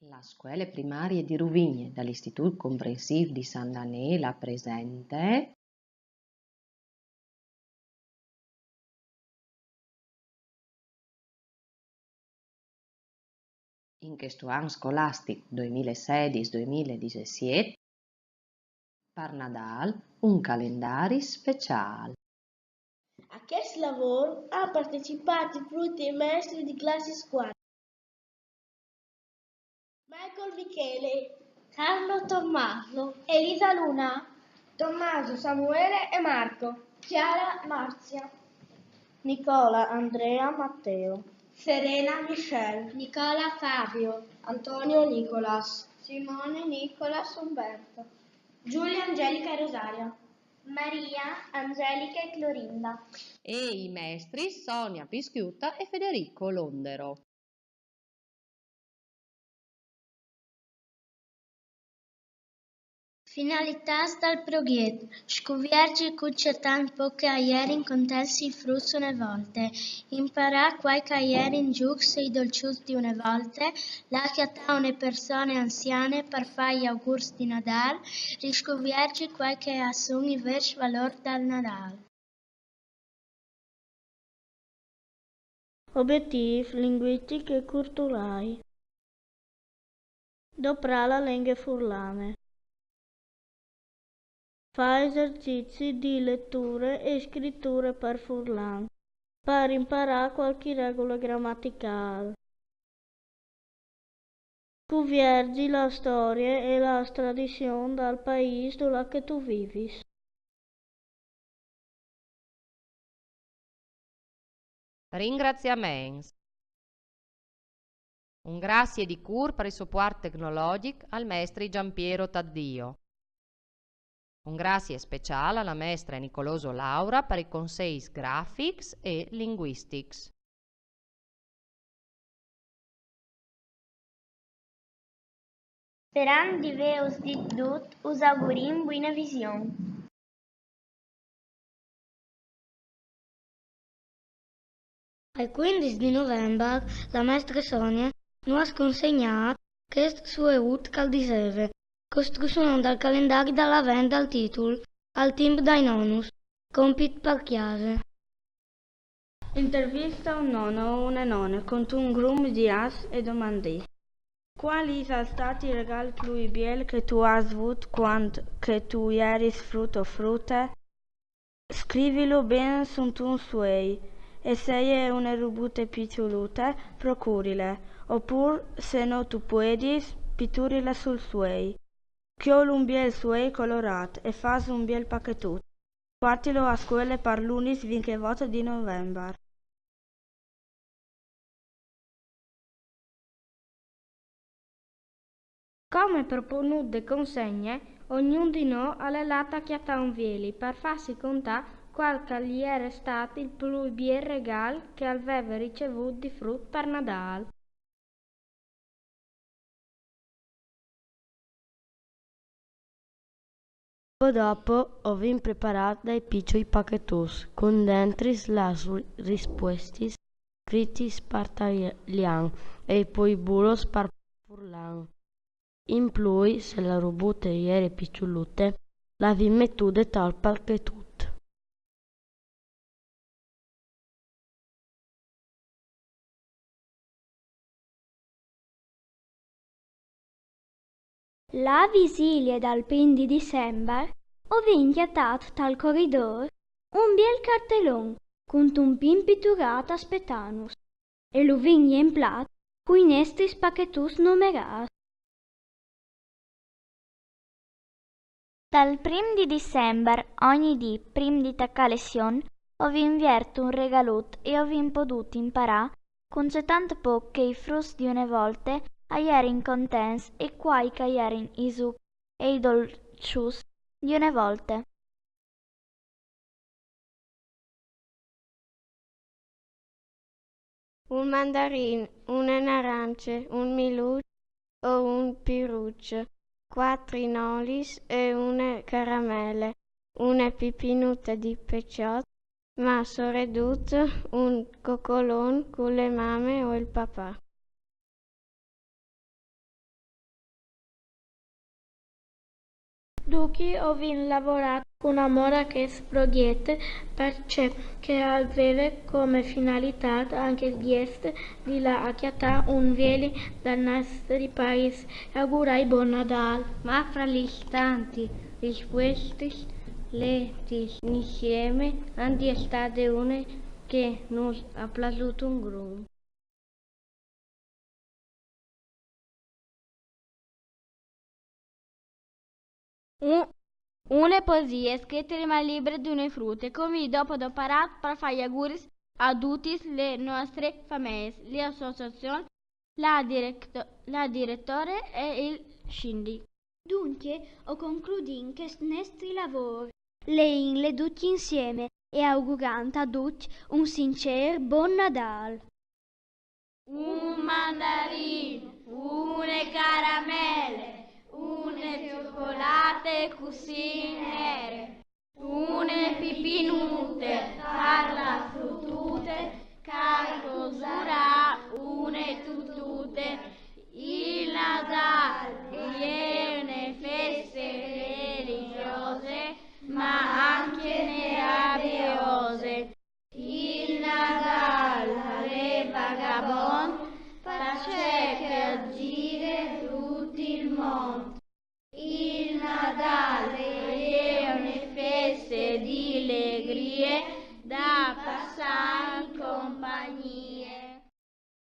La scuole primarie di Ruvigne dall'Istitut Comprensiv di Sant Danela presente in questo anno scolastico 2016-2017 per Nadal un calendario speciale. A questo lavoro hanno partecipato tutti i maestri di classe squadra. Michael Michele, Carlo Tommaso, Elisa Luna, Tommaso Samuele e Marco, Chiara Marzia, Nicola Andrea Matteo, Serena Michelle, Nicola Fabio, Antonio Nicolas, Simone Nicolas Umberto, Giulia Angelica e Rosaria, Maria Angelica e Clorinda. E i maestri Sonia Pischiutta e Federico Londero. Finalità dal progetto, scoprire cuccetant poche ieri in contelsi il frusso une volte, imparare qualche ieri in giù sei dolcius di une volte, la chiatà une persone anziane per fare gli auguri di Nadal, riscoprire qualche assumi vers valor dal Nadal. Obiettivi linguistici e culturali. Doprare la lingua furlane. Fa esercizi di lettura e scrittura per furlan, per imparare qualche regola grammaticale. Cuviergi la storia e la tradizione del paese dove tu vivi. Ringraziamenti. Un grazie di cur per il supporto tecnologico al maestro Giampiero Taddio. Un grazie speciale alla maestra Nicoloso Laura per i consigli graphics e linguistics. Sperando di veus dit dut, us augurim buona visione. Il 15 di novembre la maestra Sonia nos ha consegnato questo suo ut che diceva costruzione del calendario della venda al titolo al team dai nonus, compit per chiase. Intervista un nonno o una nonna con un gruppo di as e domandì quali sono stati i regali più belli che tu hai avuto quando che tu eri frutto o frutta? Scrivilo bene su un suoi e se è una rubuta piccioluta, procurile, oppure se no tu puoi, pitturila sul suoi. Chiolo un bel suoi colorato e fai un bel pacchetto. Partilo a scuola per l'11 28 di novembre. Come proponuto consegne, ognuno di noi ha la lata chiata un veli per farsi contare qual gli era stato il più bel regalo che aveva ricevuto di frutto per Natale. Dopo ho preparato dei piccoli pacchettos con dentro le risposte scritte per tagliare e poi bulos per furlan. In più, se la rubuta era picciolute, la vi mettuto tal pacchetto. La visilia dal 15 dicembre ho inchiatato dal corridore un bel cartellone con un pin pitturato a spetanus e lo vigna in plat cui nesti spacchetus numerati. Dal 1 di dicembre ogni dì prim di tacca lezione ho inviato un regalut e ho potuto imparare con c'è tanto poco che i frusti di una volta in contents e quai che in isu e i dolcius di una volta. Un mandarin, una naranja, un miluccio o un piruccio, quattro nolis e una caramella, una pipinuta di pecciotto, ma soprattutto un coccolone con le mamme o il papà. Duchi ovin lavorato una mora che sproghete perché che aveva come finalità anche di la acchiattà un vieli dal nostro paese e augurai buon Nadal. Ma fra gli istanti risposti letti insieme hanno state una che non ha piaciuto un grum. Una poesia scritta ma libera di una frutte, come dopo doparat per fare gli auguri a tutte le nostre famiglie, le associazioni, la direttore e il scindic. Dunque, ho concluso che nostri lavori le tutti insieme e augurando a tutti un sincero buon Nadal. Un mandarino, une caramelle, une cioccolate così nere.